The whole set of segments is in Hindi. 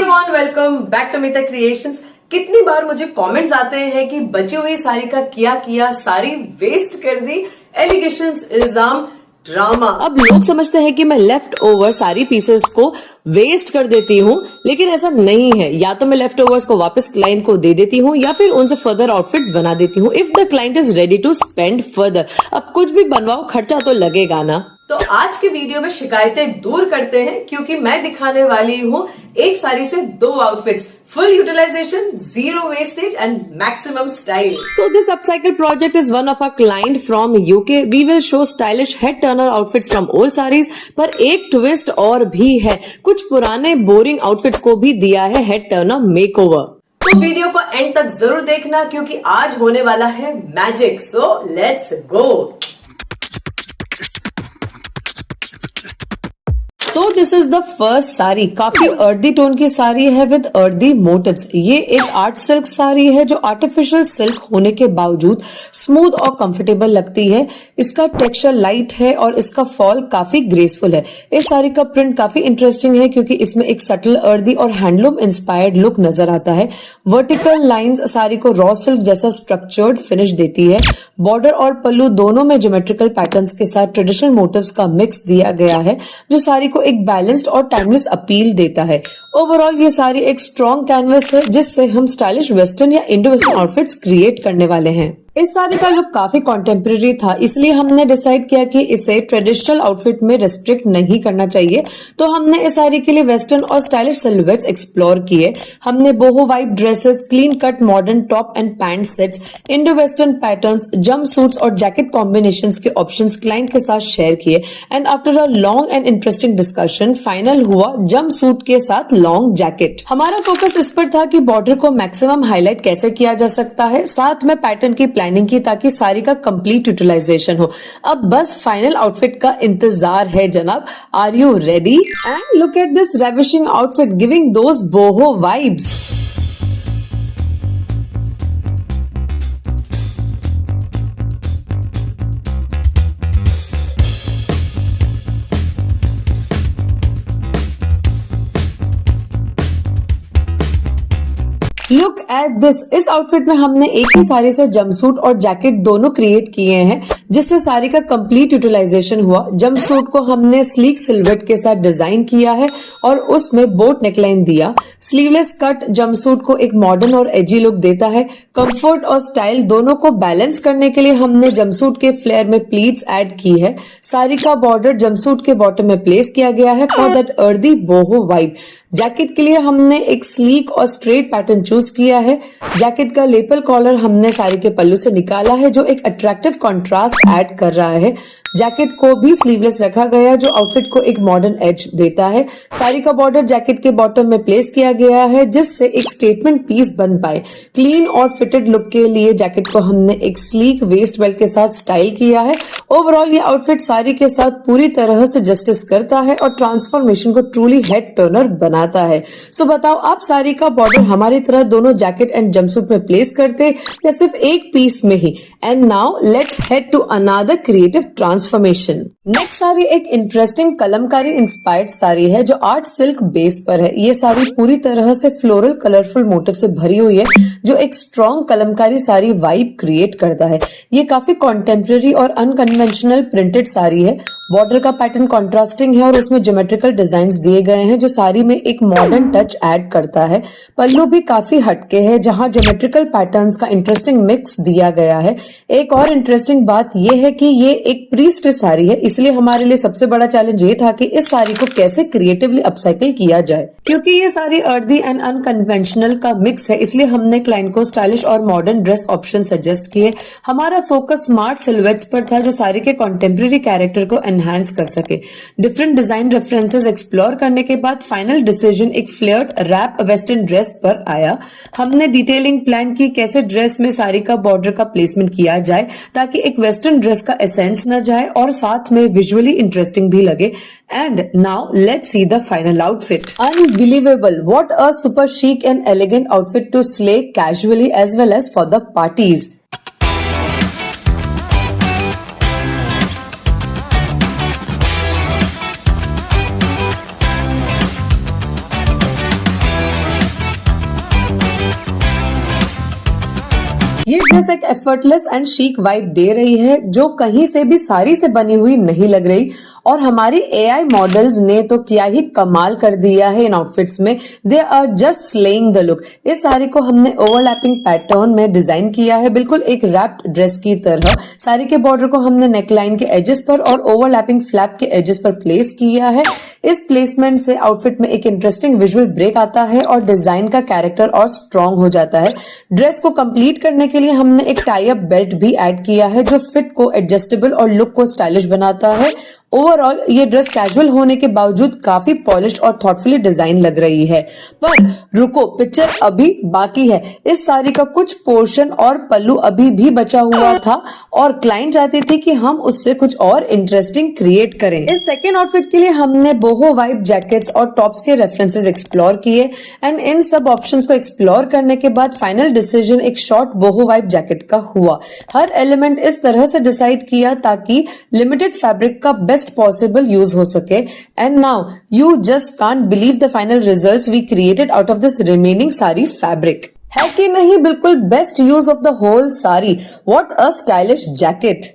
एवरीवन, वेलकम बैक टू मिता क्रिएशंस। कितनी बार मुझे कमेंट्स आते हैं कि बची हुई साड़ी का क्या किया, साड़ी वेस्ट कर दी, एलिगेशंस, इल्जाम, ड्रामा। अब लोग समझते हैं कि मैं लेफ्ट ओवर सारी पीसेस को वेस्ट कर देती हूँ, लेकिन ऐसा नहीं है। या तो मैं लेफ्ट ओवर्स को वापस क्लाइंट को दे देती हूँ या फिर उनसे फर्दर आउटफिट्स बना देती हूँ if the client is ready to spend further. अब कुछ भी बनवाओ, खर्चा तो लगेगा ना। तो आज के वीडियो में शिकायतें दूर करते हैं, क्योंकि मैं दिखाने वाली हूँ एक साड़ी से दो outfits, full utilization, zero wastage and maximum style. So this upcycle project is one of our client from UK. We will show stylish head turner outfits from old sarees, पर एक ट्विस्ट और भी है, कुछ पुराने बोरिंग आउटफिट्स को भी दिया है हेड टर्नर मेकओवर। तो वीडियो को एंड तक जरूर देखना, क्योंकि आज होने वाला है magic. So let's go. So this is the first sari. काफी अर्दी टोन की साड़ी है विद अर्दी मोटिव्स। ये एक आर्ट सिल्क साड़ी है जो आर्टिफिशियल सिल्क होने के बावजूद स्मूथ और कंफर्टेबल लगती है। इसका टेक्सचर लाइट है और इसका फॉल काफी ग्रेसफुल है। इस साड़ी का प्रिंट काफी इंटरेस्टिंग है, क्योंकि इसमें एक सटल अर्दी और हैंडलूम इंस्पायर्ड लुक नजर आता है। वर्टिकल लाइंस साड़ी को रॉ सिल्क जैसा स्ट्रक्चर्ड फिनिश देती है। बॉर्डर और पल्लू दोनों में ज्योमेट्रिकल पैटर्न्स के साथ ट्रेडिशनल मोटिव्स का मिक्स दिया गया है, जो साड़ी को एक बैलेंस्ड और टाइमलेस अपील देता है। ओवरऑल ये साड़ी एक स्ट्रॉन्ग कैनवस है, जिससे हम स्टाइलिश वेस्टर्न या इंडो वेस्टर्न आउटफिट्स क्रिएट करने वाले हैं। इस साड़ी का लुक काफी कॉन्टेम्परेरी था, इसलिए हमने डिसाइड किया कि इसे ट्रेडिशनल आउटफिट में रिस्ट्रिक्ट नहीं करना चाहिए। तो हमने इस साड़ी के लिए वेस्टर्न और स्टाइलिश सिलुएट्स एक्सप्लोर किए। हमने बोहो vibe dresses, clean cut modern top and pant sets, Indo western patterns, jump suits और जैकेट कॉम्बिनेशंस के ऑप्शंस क्लाइंट के साथ शेयर किए। And after a long and interesting discussion final हुआ जंप सूट के साथ लॉन्ग जैकेट। हमारा फोकस इस पर था कि बॉर्डर को मैक्सिमम हाईलाइट कैसे किया जा सकता है, साथ में पैटर्न की प्लानिंग की, ताकि साड़ी का कंप्लीट यूटिलाइजेशन हो। अब बस फाइनल आउटफिट का इंतजार है जनाब। Are you ready? And look at this ravishing outfit giving those boho vibes. Look at this. इस आउटफिट में हमने एक ही साड़ी से जंपसूट और जैकेट दोनों क्रिएट किए हैं, जिससे साड़ी का कंप्लीट यूटिलाइजेशन हुआ। जंपसूट को हमने स्लीक सिल्हूट के साथ डिजाइन किया है और उसमें बोट नेकलाइन दिया। स्लीवलेस कट जंपसूट को एक मॉडर्न और एजी लुक देता है। कंफर्ट और स्टाइल दोनों को बैलेंस करने के लिए हमने जंपसूट के फ्लेयर में प्लीट्स ऐड की है। साड़ी का बॉर्डर जंपसूट के बॉटम में प्लेस किया गया है for that earthy बोहो vibe. Jacket के लिए हमने एक स्लीक और स्ट्रेट पैटर्न चूज किया है। जैकेट का लेपल कॉलर हमने साड़ी के पल्लू से निकाला है, जो एक अट्रैक्टिव कंट्रास्ट ऐड कर रहा है। जैकेट को भी स्लीवलेस रखा गया, जो आउटफिट को एक मॉडर्न एज देता है। साड़ी का बॉर्डर जैकेट के बॉटम में प्लेस किया गया है, जिससे एक स्टेटमेंट पीस बन पाए। क्लीन और फिटेड लुक के लिए जैकेट को हमने एक स्लीक वेस्ट बेल्ट के साथ स्टाइल किया है। ओवरऑल ये आउटफिट साड़ी के साथ पूरी तरह से जस्टिस करता है और ट्रांसफॉर्मेशन को ट्रूली हेड टर्नर बनाता है। सो बताओ, आप साड़ी का बॉर्डर हमारी तरह दोनों जैकेट एंड जंपसूट में प्लेस करते या सिर्फ एक पीस में ही? And now let's head to another creative transformation. Next sari एक इंटरेस्टिंग कलमकारी इंस्पायर्ड साड़ी है, जो आर्ट सिल्क बेस पर है। ये साड़ी पूरी तरह से फ्लोरल कलरफुल मोटिव से भरी हुई है, जो एक strong Kalamkari sari vibe create करता है। ये काफी कॉन्टेम्परेरी और अनकन्वेंशनल प्रिंटेड साड़ी है। बॉर्डर का पैटर्न कॉन्ट्रास्टिंग है और उसमें ज्योमेट्रिकल डिजाइन्स दिए गए हैं, जो साड़ी में एक मॉडर्न टच ऐड करता है। पल्लू भी काफी हटके है, जहां ज्योमेट्रिकल पैटर्न्स का इंटरेस्टिंग मिक्स दिया गया है। एक और इंटरेस्टिंग बात यह है कि ये एक प्री स्टिच साड़ी है, इसलिए हमारे लिए सबसे बड़ा चैलेंज ये था कि इस साड़ी को कैसे क्रिएटिवली अपसाइकिल किया जाए। क्योंकि ये साड़ी अर्दी एंड अनकन्वेंशनल का मिक्स है, इसलिए हमने क्लाइंट को स्टाइलिश और मॉडर्न ड्रेस ऑप्शन सजेस्ट किए। हमारा फोकस स्मार्ट सिलुएट्स पर था, जो साड़ी के कॉन्टेम्परेरी कैरेक्टर को एनहांस कर सके। डिफरेंट डिजाइन रेफरेंसेस एक्सप्लोर करने के बाद फाइनल डिसीजन एक फ्लेयर्ड रैप वेस्टर्न ड्रेस पर आया। हमने डिटेलिंग प्लान की कैसे ड्रेस में साड़ी का बॉर्डर का प्लेसमेंट किया जाए, ताकि एक वेस्टर्न ड्रेस का एसेंस न जाए और साथ में विजुअली इंटरेस्टिंग भी लगे। And now let's see the final outfit. Unbelievable, what a super chic and elegant outfit to slay casually as well as for the parties. ये ड्रेस एक एफर्टलेस एंड शीक वाइब दे रही है जो कहीं से भी साड़ी से बनी हुई नहीं लग रही। और हमारी एआई मॉडल्स ने तो क्या ही कमाल कर दिया है इन आउटफिट्स में। They are just slaying the look. इस साड़ी को हमने ओवरलैपिंग पैटर्न में डिजाइन किया है, बिल्कुल एक रैप्ड ड्रेस की तरह। साड़ी के बॉर्डर को हमने नेकलाइन के एजेस पर और ओवरलैपिंग फ्लैप के एजेस पर प्लेस किया है। इस प्लेसमेंट से आउटफिट में एक इंटरेस्टिंग विजुअल ब्रेक आता है और डिजाइन का कैरेक्टर और स्ट्रॉन्ग हो जाता है। ड्रेस को कंप्लीट करने के लिए हमने एक टाई अप बेल्ट भी ऐड किया है जो फिट को एडजस्टेबल और लुक को स्टाइलिश बनाता है। ओवरऑल ये ड्रेस कैजुअल होने के बावजूद काफी पॉलिश्ड और थॉटफुली डिजाइन लग रही है। पर रुको, पिक्चर अभी बाकी है। इस साड़ी का कुछ पोर्शन और पल्लू अभी भी बचा हुआ था और क्लाइंट चाहती थी कि हम उससे कुछ और इंटरेस्टिंग क्रिएट करें। इस सेकेंड आउटफिट के लिए हमने बोहो वाइब जैकेट्स और टॉप्स के रेफरेंसेस एक्सप्लोर किए एंड इन सब ऑप्शंस को एक्सप्लोर करने के बाद फाइनल डिसीजन एक शॉर्ट बोहो वाइब जैकेट का हुआ। हर एलिमेंट इस तरह से डिसाइड किया ताकि लिमिटेड फैब्रिक का बेस्ट possible use हो सके। And now you just can't believe the final results we created out of this remaining sari fabric। है कि नहीं बिल्कुल best use of the whole sari. What a stylish jacket।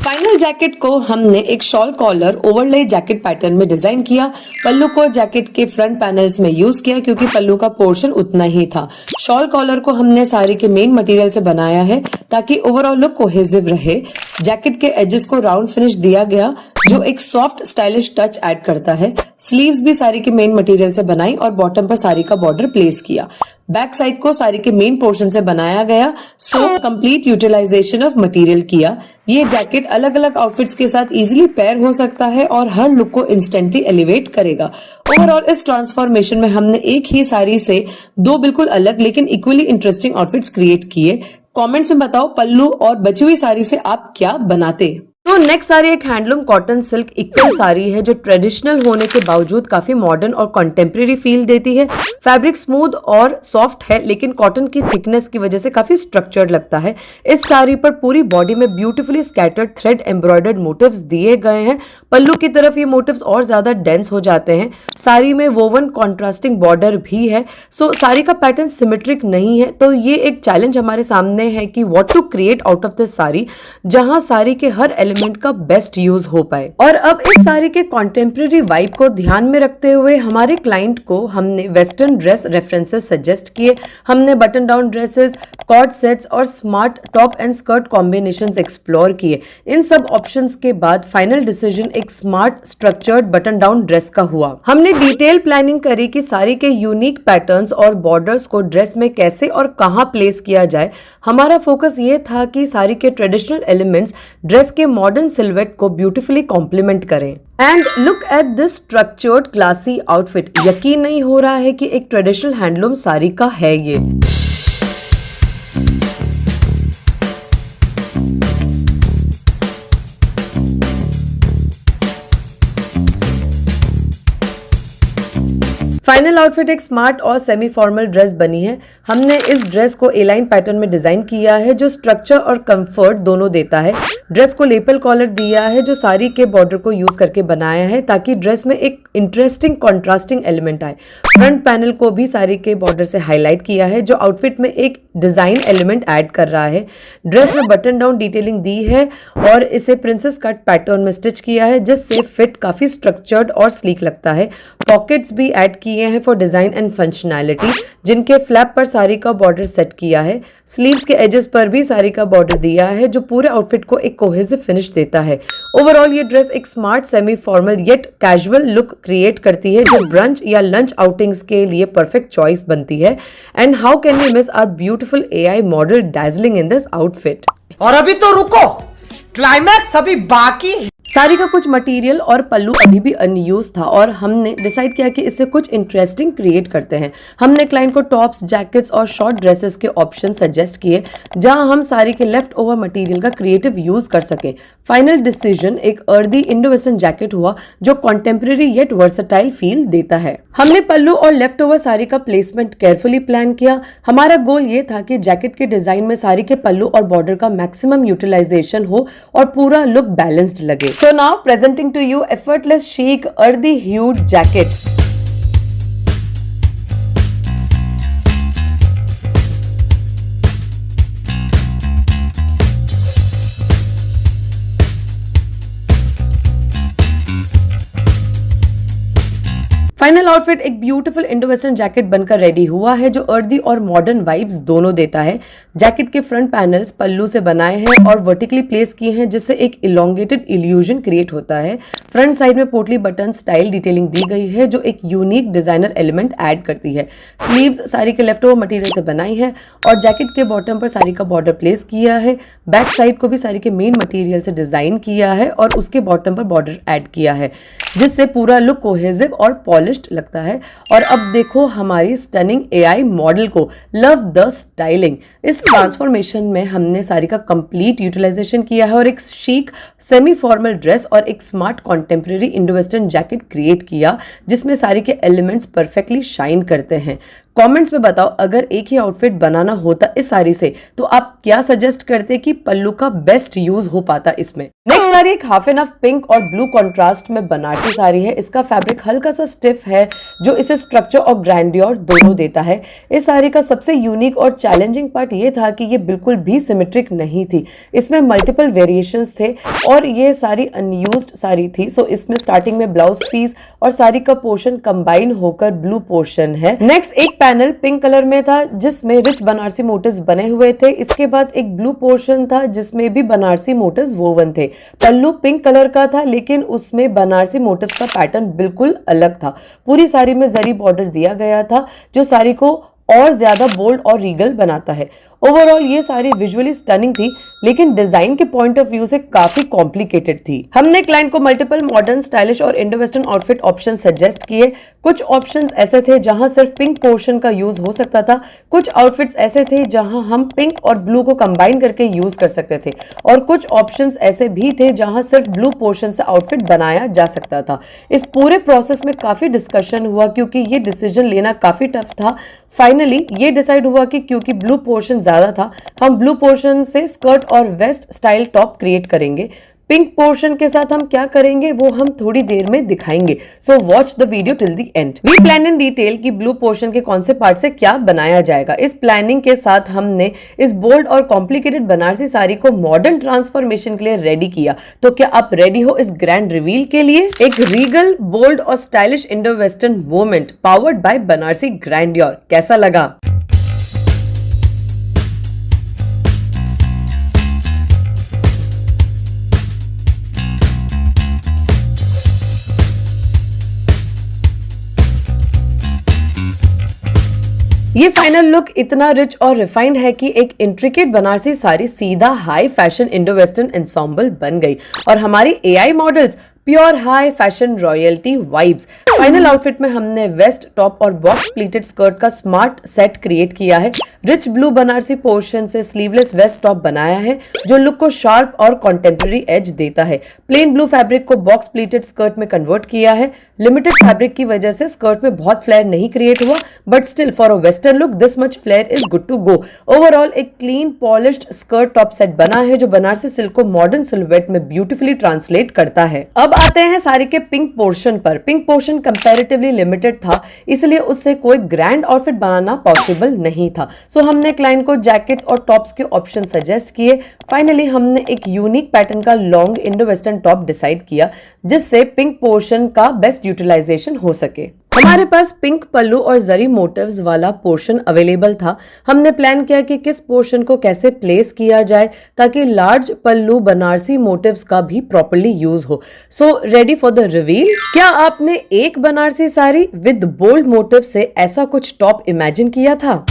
Final jacket को हमने एक shawl collar overlay jacket pattern में डिजाइन किया। पल्लू को जैकेट के फ्रंट पैनल्स में यूज किया क्योंकि पल्लू का पोर्शन उतना ही था। शॉल कॉलर को हमने साड़ी के मेन मटेरियल से बनाया है ताकि ओवरऑल लुक कोहेसिव रहे। जैकेट के एजेस को राउंड फिनिश दिया गया जो एक सॉफ्ट स्टाइलिश टच ऐड करता है। स्लीव्स भी साड़ी के मेन मटेरियल से बनाई और बॉटम पर साड़ी का बॉर्डर प्लेस किया। बैक साइड को साड़ी के मेन पोर्शन से बनाया गया, so complete utilization of material किया। ये जैकेट अलग अलग आउटफिट्स के साथ इजीली पेयर हो सकता है और हर लुक को इंस्टेंटली एलिवेट करेगा। ओवरऑल इस ट्रांसफॉर्मेशन में हमने एक ही साड़ी से दो बिल्कुल अलग लेकिन इक्वली इंटरेस्टिंग आउटफिट्स क्रिएट किए। कमेंट्स में बताओ पल्लू और बची हुई साड़ी से आप क्या बनाते। तो नेक्स्ट साड़ी एक हैंडलूम कॉटन सिल्क इक्कल साड़ी है जो ट्रेडिशनल होने के बावजूद काफी मॉडर्न और कंटेम्प्रेरी फील देती है। फैब्रिक स्मूथ और सॉफ्ट है लेकिन कॉटन की थिकनेस की वजह से काफी स्ट्रक्चर्ड लगता है। इस साड़ी पर पूरी बॉडी में beautifully scattered thread embroidered motifs दिए गए हैं। पल्लू की तरफ ये मोटिव्स और ज्यादा डेंस हो जाते हैं। साड़ी में वोवन कॉन्ट्रास्टिंग बॉर्डर भी है, सो साड़ी का पैटर्न सिमेट्रिक नहीं है। तो ये एक चैलेंज हमारे सामने है कि what to create out of this sari जहां साड़ी के हर एलिमेंट का बेस्ट यूज हो पाए। और अब इस साड़ी के कॉन्टेम्प्रेरी वाइब को ध्यान में रखते हुए हमारे क्लाइंट को हमने वेस्टर्न ड्रेस रेफरेंसेस सजेस्ट किए। हमने button down dresses, cord sets और smart top and skirt combinations explore किए। इन सब ऑप्शंस के बाद फाइनल डिसीजन एक smart structured button down dress का हुआ। हमने डिटेल प्लानिंग करी कि साड़ी के यूनिक पैटर्न्स और बॉर्डर्स को ड्रेस में कैसे और कहां प्लेस किया जाए। हमारा फोकस ये था कि साड़ी के ट्रेडिशनल एलिमेंट्स ड्रेस के मॉडर्न सिल्हूएट को ब्यूटीफुली कॉम्प्लीमेंट करें। And look at this structured classy outfit. यकीन नहीं हो रहा है कि एक ट्रेडिशनल हैंडलूम साड़ी का है ये। फाइनल आउटफिट एक स्मार्ट और सेमी फॉर्मल ड्रेस बनी है। हमने इस ड्रेस को ए लाइन पैटर्न में डिजाइन किया है जो स्ट्रक्चर और कंफर्ट दोनों देता है। ड्रेस को लेपल कॉलर दिया है जो साड़ी के बॉर्डर को यूज करके बनाया है ताकि ड्रेस में एक इंटरेस्टिंग कॉन्ट्रास्टिंग एलिमेंट आए। फ्रंट पैनल को भी साड़ी के बॉर्डर से हाईलाइट किया है जो आउटफिट में एक डिजाइन एलिमेंट ऐड कर रहा है। ड्रेस में बटन डाउन डिटेलिंग दी है और इसे प्रिंसेस कट पैटर्न में स्टिच किया है जिससे फिट काफी स्ट्रक्चर्ड और स्लीक लगता है। पॉकेट्स भी ऐड किए हैं फॉर डिजाइन एंड फंक्शनैलिटी, जिनके फ्लैप पर साड़ी का बॉर्डर सेट किया है। स्लीव्स के एजेस पर भी साड़ी का बॉर्डर दिया है जो पूरे आउटफिट को एक कोहेसिव फिनिश देता है। ओवरऑल ये ड्रेस एक smart semi formal yet casual look create करती है जो ब्रंच या लंच आउटिंग्स के लिए परफेक्ट चॉइस बनती है। And how can we miss our beautiful AI model dazzling in this outfit. और अभी तो रुको, क्लाइमैक्स अभी बाकी है। साड़ी का कुछ मटेरियल और पल्लू अभी भी अनयूज था और हमने डिसाइड किया कि इससे कुछ इंटरेस्टिंग क्रिएट करते हैं। हमने क्लाइंट को टॉप्स, जैकेट्स और शॉर्ट ड्रेसेस के ऑप्शन सजेस्ट किए जहां हम साड़ी के लेफ्ट ओवर मटेरियल का क्रिएटिव यूज कर सकें। फाइनल डिसीजन एक अर्दी इंडो वेस्टर्न जैकेट हुआ जो कॉन्टेम्प्रेरी येट वर्सेटाइल फील देता है। हमने पल्लू और लेफ्ट ओवर साड़ी का प्लेसमेंट केयरफुली प्लान किया। हमारा गोल ये था कि जैकेट के डिजाइन में साड़ी के पल्लू और बॉर्डर का मैक्सिमम यूटिलाइजेशन हो और पूरा लुक बैलेंस्ड लगे। So now presenting to you effortless chic earthy hued jacket. Final outfit एक ब्यूटीफुल इंडो वेस्टर्न जैकेट बनकर रेडी हुआ है जो अर्दी और मॉडर्न वाइब्स दोनों देता है। जैकेट के फ्रंट पैनल्स पल्लू से बनाए हैं और वर्टिकली प्लेस किए हैं जिससे एक इलोंगेटेड इल्यूजन क्रिएट होता है। फ्रंट साइड में पोटली बटन स्टाइल डिटेलिंग दी गई है जो एक यूनिक डिजाइनर एलिमेंट ऐड करती है। स्लीव्स साड़ी के लेफ्ट ओवर मटेरियल से बनाई है और जैकेट के बॉटम पर साड़ी का बॉर्डर प्लेस किया है। बैक साइड को भी साड़ी के मेन मटेरियल से डिजाइन किया है और उसके बॉटम पर बॉर्डर ऐड किया है जिससे पूरा लुक कोहेसिव और पॉलिश्ड लगता है। और अब देखो हमारी स्टनिंग एआई मॉडल को, लव द स्टाइलिंग। इस ट्रांसफॉर्मेशन में हमने साड़ी का कंप्लीट यूटिलाइजेशन किया है और एक शीक सेमी फॉर्मल ड्रेस और एक smart contemporary Indo western jacket create किया जिसमें साड़ी के एलिमेंट्स परफेक्टली शाइन करते हैं। कमेंट्स में बताओ अगर एक ही आउटफिट बनाना होता इस साड़ी से तो आप क्या सजेस्ट करते कि पल्लू का बेस्ट यूज हो पाता इसमें। नेक्स्ट साड़ी एक हाफ एंड हाफ पिंक और ब्लू कंट्रास्ट में बनारसी साड़ी है। इसका फैब्रिक हल्का सा स्टिफ है जो इसे स्ट्रक्चर और ग्रैंडियर दोनों देता है। इस साड़ी का सबसे यूनिक और चैलेंजिंग पार्ट ये था कि ये बिल्कुल भी सिमेट्रिक नहीं थी। इसमें मल्टीपल वेरिएशंस थे और ये साड़ी अनयूज्ड साड़ी थी। सो इसमें स्टार्टिंग में ब्लाउज पीस और साड़ी का पोर्शन कंबाइन होकर ब्लू पोर्शन है। नेक्स्ट एक पैनल पिंक कलर में था जिसमें रिच बनारसी मोटिव्स बने हुए थे। इसके बाद एक ब्लू पोर्शन था जिसमें भी बनारसी मोटिव्स वोवन थे। पल्लू पिंक कलर का था लेकिन उसमें बनारसी मोटिव्स का पैटर्न बिल्कुल अलग था। पूरी साड़ी में जरी बॉर्डर दिया गया था जो साड़ी को और ज्यादा बोल्ड और रीगल बनाता है। ओवरऑल ये साड़ी विजुअली स्टनिंग थी लेकिन डिजाइन के पॉइंट ऑफ व्यू से काफी कॉम्प्लिकेटेड थी। हमने क्लाइंट को मल्टीपल मॉडर्न, स्टाइलिश और Indo western outfit option suggest किए। कुछ ऑप्शंस ऐसे थे जहां सिर्फ पिंक पोर्शन का यूज हो सकता था। कुछ आउटफिट्स ऐसे थे जहां हम पिंक और ब्लू को कंबाइन करके यूज कर सकते थे और कुछ ऑप्शंस ऐसे भी थे जहां सिर्फ ब्लू पोर्शन से आउटफिट बनाया जा सकता था। इस पूरे प्रोसेस में काफी डिस्कशन हुआ क्योंकि ये डिसीजन लेना काफी टफ था। फाइनली ये डिसाइड हुआ कि क्योंकि ब्लू पोर्शन ज्यादा था हम ब्लू पोर्शन से स्कर्ट और वेस्ट स्टाइल टॉप क्रिएट करेंगे। पिंक पोर्शन के साथ हम क्या करेंगे वो हम थोड़ी देर में दिखाएंगे। So watch the video till the end. We plan in detail कि ब्लू पोर्शन के कौन से पार्ट से क्या बनाया जाएगा। इस प्लानिंग के साथ हमने इस बोल्ड और कॉम्प्लिकेटेड बनारसी साड़ी को मॉडर्न ट्रांसफॉर्मेशन के लिए रेडी किया। तो क्या आप रेडी हो इस ग्रैंड रिवील के लिए? एक रीगल, बोल्ड और stylish Indo western moment powered by Banarasi grandeur. कैसा लगा? ये फाइनल लुक इतना रिच और रिफाइंड है कि एक इंट्रिकेट बनारसी साड़ी सीधा high fashion Indo western ensemble बन गई और हमारी AI models pure high fashion royalty vibes. Final outfit में हमने वेस्ट टॉप और बॉक्स प्लीटेड स्कर्ट का स्मार्ट सेट क्रिएट किया है। रिच ब्लू बनारसी पोर्शन से स्लीवलेस वेस्ट टॉप बनाया है जो लुक को शार्प और कॉन्टेम्प्रेरी एज देता है। प्लेन ब्लू फैब्रिक को बॉक्स प्लीटेड स्कर्ट में कन्वर्ट किया है। लिमिटेड फैब्रिक की वजह से स्कर्ट में बहुत फ्लेयर नहीं क्रिएट हुआ but still for a western look this much flare is good to go. Overall एक clean polished skirt top set बना है जो बनारसी सिल्क को मॉडर्न सिल्हूएट में ब्यूटीफुली ट्रांसलेट करता है। अब आते हैं साड़ी के पिंक पोर्शन पर। पिंक पोर्शन कंपैरेटिवली लिमिटेड था इसलिए उससे कोई ग्रैंड आउटफिट बनाना पॉसिबल नहीं था। सो हमने क्लाइंट को जैकेट्स और टॉप्स के ऑप्शन सजेस्ट किए। फाइनली हमने एक यूनिक पैटर्न का long Indo western top decide किया जिससे पिंक पोर्शन का बेस्ट यूटिलाइजेशन हो सके। हमारे पास पिंक पल्लू और जरी मोटिव्स वाला पोर्शन अवेलेबल था। हमने प्लान किया कि किस पोर्शन को कैसे प्लेस किया जाए ताकि लार्ज पल्लू बनारसी मोटिव्स का भी प्रॉपर्ली यूज हो। So ready for the reveal. क्या आपने एक Banarasi sari with bold motif से ऐसा कुछ टॉप इमेजिन किया था?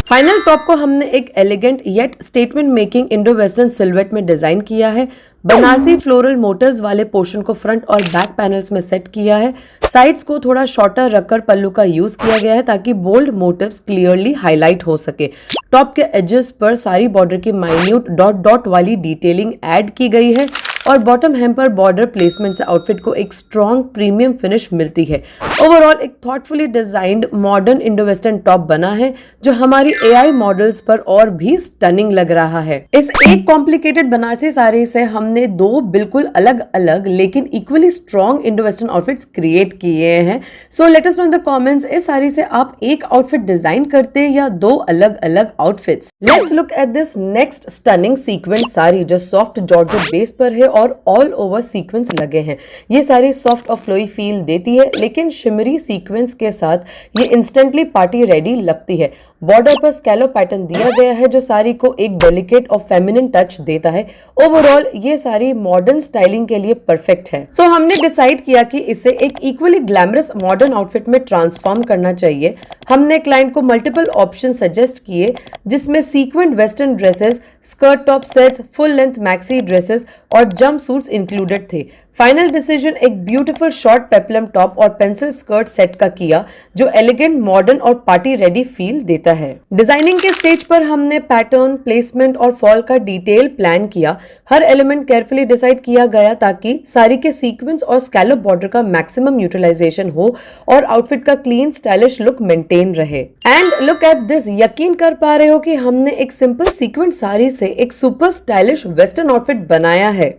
फाइनल टॉप को हमने एक elegant yet statement making Indo western silhouette में डिजाइन किया है। बनारसी फ्लोरल मोटिव्स वाले पोर्शन को फ्रंट और बैक पैनल्स में सेट किया है। साइड्स को थोड़ा शॉर्टर रखकर पल्लू का यूज किया गया है ताकि बोल्ड मोटिव्स क्लियरली हाईलाइट हो सके। टॉप के एजेस पर सारी बॉर्डर की माइन्यूट डॉट डॉट वाली डिटेलिंग ऐड की गई है और बॉटम हेम पर बॉर्डर प्लेसमेंट से आउटफिट को एक स्ट्रॉन्ग प्रीमियम फिनिश मिलती है। ओवरऑल एक thoughtfully designed modern Indo western top बना है जो हमारी एआई मॉडल्स पर और भी स्टनिंग लग रहा है। इस एक कॉम्प्लिकेटेड बनारसी साड़ी से हमने दो बिल्कुल अलग अलग लेकिन equally strong Indo western outfits create किए हैं। सो let us know in the comments, इस साड़ी से आप एक आउटफिट डिजाइन करते या दो अलग अलग outfits. Let's look at this next stunning sequence sari जो सॉफ्ट जॉर्जेट बेस पर है और ऑल ओवर सीक्वेंस लगे हैं। ये साड़ी सॉफ्ट और फ्लोई फील देती है लेकिन शिमरी सीक्वेंस के साथ ये इंस्टेंटली पार्टी रेडी लगती है। बॉर्डर पर स्कैलोप पैटर्न दिया गया है जो साड़ी को एक डेलिकेट और फेमिनिन टच देता है। ओवरऑल ये साड़ी मॉडर्न स्टाइलिंग के लिए परफेक्ट है। सो हमने डिसाइड किया कि इसे एक इक्वली ग्लैमरस मॉडर्न आउटफिट में ट्रांसफॉर्म करना चाहिए। हमने क्लाइंट को मल्टीपल ऑप्शन सजेस्ट किए जिसमें sequined western dresses, skirt top sets, full length maxi dresses और जंप सूट्स इंक्लूडेड थे। फाइनल डिसीजन एक ब्यूटीफुल शॉर्ट पेप्लम टॉप और पेंसिल स्कर्ट सेट का किया जो एलिगेंट, मॉडर्न और पार्टी रेडी फील देता है। डिजाइनिंग के स्टेज पर हमने पैटर्न, प्लेसमेंट और फॉल का डिटेल प्लान किया। हर एलिमेंट केयरफुली डिसाइड किया गया ताकि साड़ी के सीक्वेंस और स्कैलोप बॉर्डर का मैक्सिमम यूटिलाइजेशन हो और आउटफिट का क्लीन स्टाइलिश लुक मेंटेन रहे। एंड लुक एट दिस, यकीन कर पा रहे हो कि हमने एक सिंपल सीक्वेंट साड़ी से एक सुपर स्टाइलिश वेस्टर्न आउटफिट बनाया है।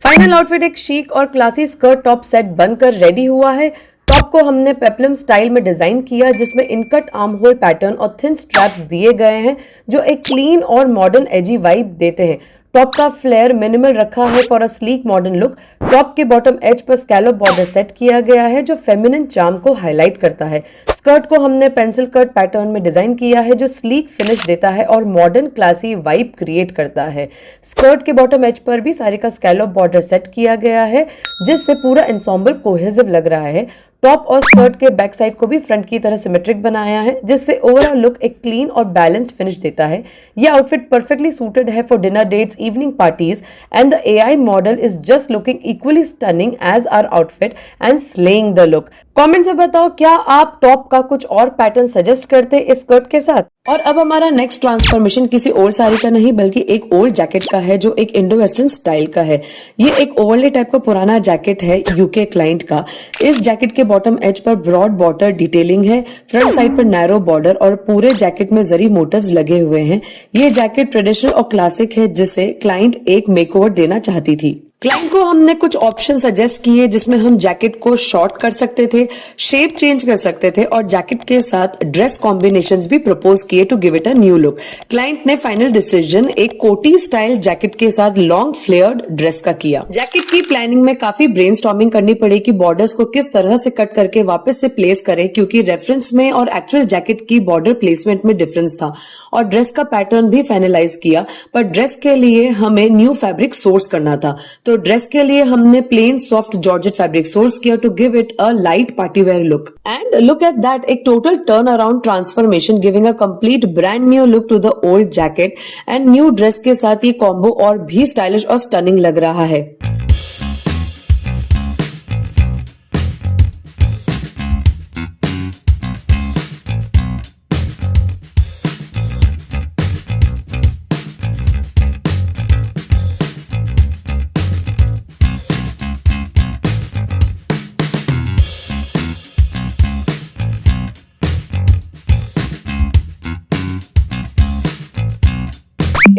फाइनल आउटफिट एक शीक और क्लासी स्कर्ट टॉप सेट बनकर रेडी हुआ है। टॉप को हमने पेप्लम स्टाइल में डिजाइन किया जिसमें इनकट आर्म होल पैटर्न और थिन स्ट्रैप्स दिए गए हैं जो एक क्लीन और मॉडर्न एजी वाइब देते हैं। टॉप का फ्लेयर मिनिमल रखा है for a sleek modern look. Top के बॉटम एज पर स्कैलोप बॉर्डर सेट किया गया है जो फेमिनिन चार्म को हाईलाइट करता है। स्कर्ट को हमने पेंसिल कट पैटर्न में डिजाइन किया है जो स्लीक फिनिश देता है और मॉडर्न क्लासी वाइब क्रिएट करता है। स्कर्ट के बॉटम एज पर भी साड़ी का स्कैलोप बॉर्डर सेट किया गया है जिससे पूरा एंसेंबल कोहेसिव लग रहा है। टॉप और स्कर्ट के बैक साइड को भी फ्रंट की तरह सिमेट्रिक बनाया है जिससे ओवरऑल लुक एक क्लीन और बैलेंस्ड फिनिश देता है। यह आउटफिट परफेक्टली सूटेड है for dinner dates, evening parties and the AI model is just looking equally stunning as our outfit and slaying the look. Comments में बताओ क्या आप टॉप का कुछ और पैटर्न सजेस्ट करते इस स्कर्ट के साथ। और अब हमारा नेक्स्ट ट्रांसफॉर्मेशन किसी ओल्ड साड़ी का नहीं बल्कि एक ओल्ड जैकेट का है जो एक इंडो वेस्टर्न स्टाइल का है। ये एक ओवरले टाइप का पुराना जैकेट है यूके क्लाइंट का। इस जैकेट के बॉटम एज पर ब्रॉड बॉर्डर डिटेलिंग है, फ्रंट साइड पर नैरो बॉर्डर और पूरे जैकेट में जरी मोटिव्स लगे हुए हैं। ये जैकेट ट्रेडिशनल और क्लासिक है जिसे क्लाइंट एक मेकओवर देना चाहती थी। क्लाइंट को हमने कुछ ऑप्शन सजेस्ट किए जिसमें हम जैकेट को शॉर्ट कर सकते थे, शेप चेंज कर सकते थे और जैकेट के साथ ड्रेस कॉम्बिनेशंस भी प्रपोज किए to give it a new look. Client ने फाइनल डिसीजन एक कोटी स्टाइल जैकेट के साथ लॉन्ग फ्लेयर्ड ड्रेस का किया। जैकेट की प्लानिंग में काफी ब्रेनस्टॉर्मिंग करनी पड़ी कि बॉर्डर्स को किस तरह से कट करके वापस से प्लेस करें क्योंकि रेफरेंस में और एक्चुअल जैकेट की बॉर्डर प्लेसमेंट में डिफरेंस था और ड्रेस का पैटर्न भी फाइनलाइज किया। पर ड्रेस के लिए हमें न्यू फैब्रिक सोर्स करना था तो ड्रेस के लिए हमने plain soft georgette fabric source किया to give it a light party wear look. And look at that, एक total turn around transformation giving a complete brand new look to the old jacket and new dress के साथ ये कॉम्बो और भी स्टाइलिश और स्टनिंग लग रहा है।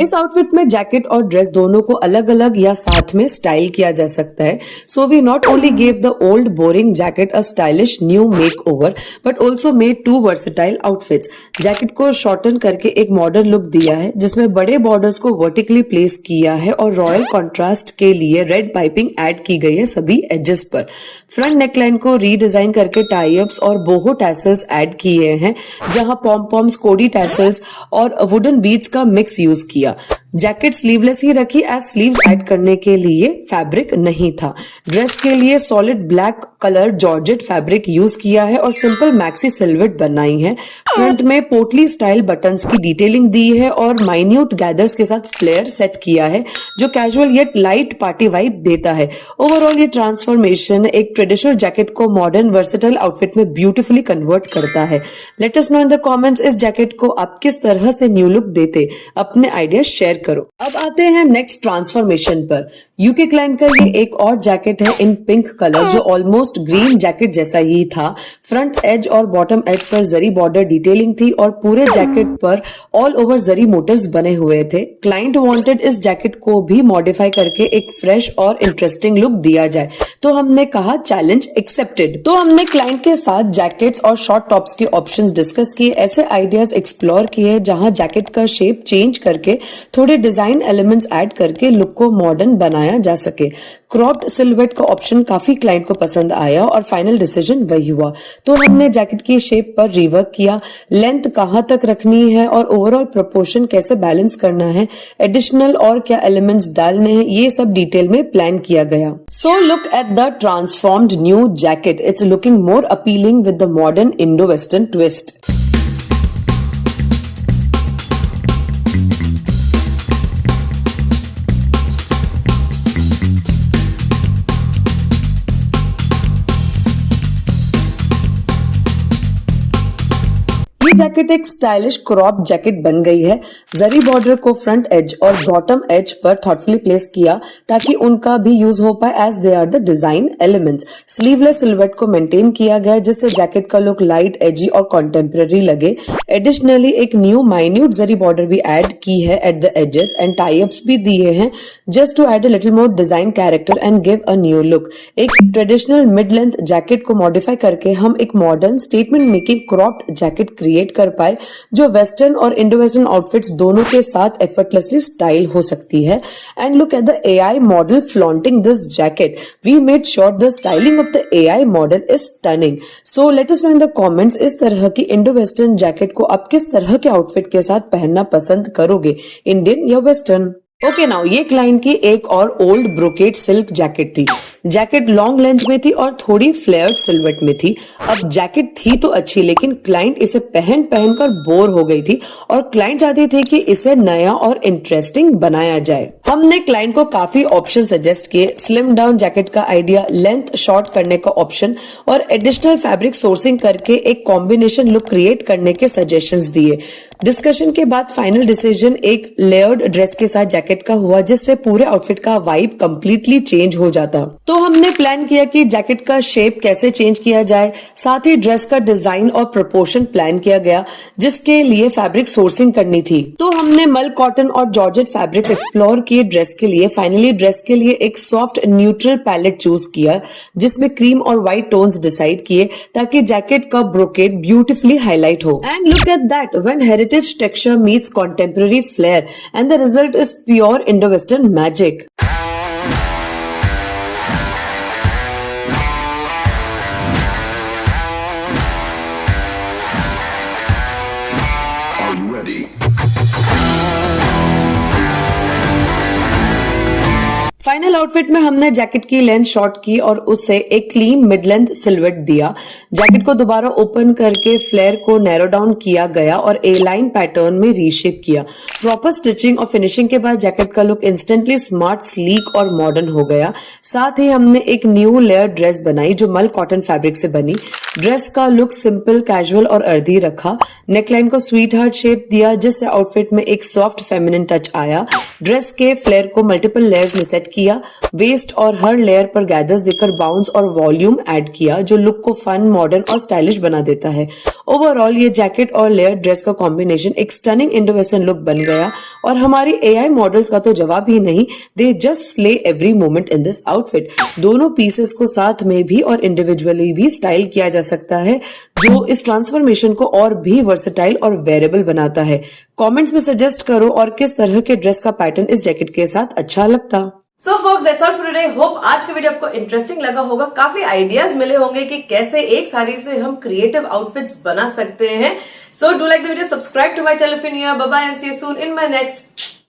इस आउटफिट में जैकेट और ड्रेस दोनों को अलग अलग या साथ में स्टाइल किया जा सकता है. So we not only gave the old boring jacket a stylish new make over but also made 2 versatile outfits. Jacket को शॉर्टन करके एक मॉडर्न लुक दिया है जिसमें बड़े बॉर्डर्स को वर्टिकली प्लेस किया है और रॉयल कॉन्ट्रास्ट के लिए रेड पाइपिंग ऐड की गई है सभी एजेस पर. फ्रंट नेकलाइन को रीडिजाइन करके टाई अप्स और बोहो टैसल्स ऐड किए हैं जहां पॉम पॉम्स, कोडी टैसल्स और वुडन बीड्स का मिक्स यूज किया. जैकेट स्लीवलेस ही रखी एज स्लीव्स ऐड करने के लिए फैब्रिक नहीं था. ड्रेस के लिए solid black colour georgette fabric use किया है और सिंपल मैक्सी सिल्हूट बनाई है. फ्रंट में पोटली स्टाइल बटन्स की डिटेलिंग दी है और माइन्यूट गैदर्स के साथ फ्लेयर सेट किया है जो casual yet light party vibe देता है. ओवरऑल ये ट्रांसफॉर्मेशन एक ट्रेडिशनल जैकेट को मॉडर्न वर्सेटाइल आउटफिट में ब्यूटीफुली कन्वर्ट करता है. Late us know in the comments इस जैकेट को आप किस तरह से न्यू लुक देते. अपने आइडिया शेयर करो. अब आते हैं नेक्स्ट ट्रांसफॉर्मेशन पर. यूके क्लाइंट का ये एक और जैकेट है इन पिंक कलर जो ऑलमोस्ट ग्रीन जैकेट जैसा ही था. फ्रंट एज और बॉटम एज पर जरी बॉर्डर डिटेलिंग थी और पूरे जैकेट पर ऑल ओवर जरी मोटिव्स बने हुए थे. क्लाइंट वांटेड इस जैकेट को भी मॉडिफाई करके एक फ्रेश और इंटरेस्टिंग लुक दिया जाए तो हमने कहा चैलेंज एक्सेप्टेड. तो हमने क्लाइंट के साथ जैकेट्स और शॉर्ट टॉप्स के ऑप्शंस डिस्कस किए, ऐसे आइडियाज एक्सप्लोर किए जहां जैकेट का शेप चेंज करके थोड़े डिजाइन एलिमेंट्स ऐड करके लुक को मॉडर्न बनाया जा सके. क्रॉप्ड सिल्हूट का ऑप्शन काफी क्लाइंट को पसंद आया और फाइनल डिसीजन वही हुआ. तो हमने जैकेट की शेप पर रिवर्क किया, लेंथ कहां तक रखनी है और ओवरऑल प्रोपोर्शन कैसे बैलेंस करना है, एडिशनल और क्या एलिमेंट्स डालने हैं, ये सब डिटेल में प्लान किया गया. So look at the transformed new jacket. It's looking more appealing with the modern Indo western twist. Jacket एक स्टाइलिश क्रॉप जैकेट बन गई है. जरी बॉर्डर को फ्रंट एज और बॉटम एज पर थॉटफुली प्लेस किया ताकि उनका भी यूज हो पाए as they are the design elements. Sleeveless silhouette को मेंटेन किया गया जिससे जैकेट का लुक लाइट, एजी और कॉन्टेम्पररी लगे. एडिशनली एक न्यू माइन्यूट जरी बॉर्डर भी ऐड की है at the edges and tie ups भी दिए हैं just to add a little more design character and give a new look. एक ट्रेडिशनल मिड लेंथ जैकेट को मॉडिफाई करके हम एक modern statement making cropped jacket create कर पाए जो वेस्टर्न और इंडो वेस्टर्न आउटफिट्स दोनों के साथ एफर्टलेसली स्टाइल हो सकती है. And look at the AI model flaunting this jacket. We made sure the styling of the AI model is stunning. So let us know in the comments इस तरह की इंडो वेस्टर्न जैकेट को आप किस तरह के आउटफिट के साथ पहनना पसंद करोगे, इंडियन या वेस्टर्न. ओके नाउ ये क्लाइंट की एक और ओल्ड ब्रोकेड सिल्क जैकेट थी. जैकेट लॉन्ग लेंथ में थी और थोड़ी फ्लेयर्ड सिल्हूट में थी. अब जैकेट थी तो अच्छी लेकिन क्लाइंट इसे पहन कर बोर हो गई थी और क्लाइंट चाहती थी कि इसे नया और इंटरेस्टिंग बनाया जाए. हमने क्लाइंट को काफी ऑप्शन सजेस्ट किए. स्लिम डाउन जैकेट का आइडिया, लेंथ शॉर्ट करने का ऑप्शन और एडिशनल फैब्रिक सोर्सिंग करके एक कॉम्बिनेशन लुक क्रिएट करने के सजेशंस दिए. डिस्कशन के बाद फाइनल डिसीजन एक लेयर्ड ड्रेस के साथ जैकेट का हुआ जिससे पूरे आउटफिट का वाइब कंप्लीटली चेंज हो जाता. तो हमने प्लान किया कि जैकेट का शेप कैसे चेंज किया जाए, साथ ही ड्रेस का डिजाइन और प्रोपोर्शन प्लान किया गया जिसके लिए फैब्रिक सोर्सिंग करनी थी. तो हमने मल कॉटन और जॉर्जेट फैब्रिक एक्सप्लोर किए ड्रेस के लिए. फाइनली ड्रेस के लिए एक सॉफ्ट न्यूट्रल पैलेट चूज किया जिसमें क्रीम और व्हाइट टोन्स डिसाइड किए ताकि जैकेट का ब्रोकेड ब्यूटीफुली हाईलाइट हो. And look at that when heritage texture meets contemporary flair and the result is pure Indo western magic. Final outfit में हमने जैकेट की लेंथ शॉर्ट की और उसे एक क्लीन मिड लेंथ सिल्हूट दिया. जैकेट को दोबारा ओपन करके फ्लेयर को नैरो डाउन किया गया और ए लाइन पैटर्न में रीशेप किया. प्रॉपर स्टिचिंग और फिनिशिंग के बाद जैकेट का लुक इंस्टेंटली स्मार्ट, स्लीक और मॉडर्न हो गया. साथ ही हमने एक न्यू लेयर ड्रेस बनाई जो मल कॉटन फैब्रिक से बनी. ड्रेस का लुक सिंपल, कैजुअल और अर्दी रखा. नेकलाइन को स्वीट हार्ट शेप दिया जिससे आउटफिट में एक सॉफ्ट फेमिनिन टच आया. ड्रेस के फ्लेयर को मल्टीपल लेयर्स में सेट किया. वेस्ट और हर लेयर पर गैदर्स देकर बाउंस और वॉल्यूम ऐड किया जो लुक को फन, मॉडर्न और स्टाइलिश बना देता है. ओवरऑल ये जैकेट और लेयर ड्रेस का कॉम्बिनेशन एक स्टनिंग इंडो वेस्टर्न लुक बन गया और हमारी एआई मॉडल्स का तो जवाब ही नहीं, they just slay every moment in this outfit. दोनों पीसेस को साथ में भी और इंडिविजुअली भी स्टाइल किया जा सकता है, जो इस ट्रांसफॉर्मेशन को और भी वर्सेटाइल और वेरेबल बनाता है। कमेंट्स में सजेस्ट करो और किस तरह के ड्रेस का पैटर्न इस जैकेट के साथ अच्छा लगता। सो focus that's all for today. Hope आज का वीडियो आपको इंटरेस्टिंग लगा होगा, काफी आइडियाज मिले होंगे कि कैसे एक साड़ी से हम क्रिएटिव आउटफिट्स बना सकते हैं। So do like the video, subscribe to my channel if you new, bye bye and see you soon in my next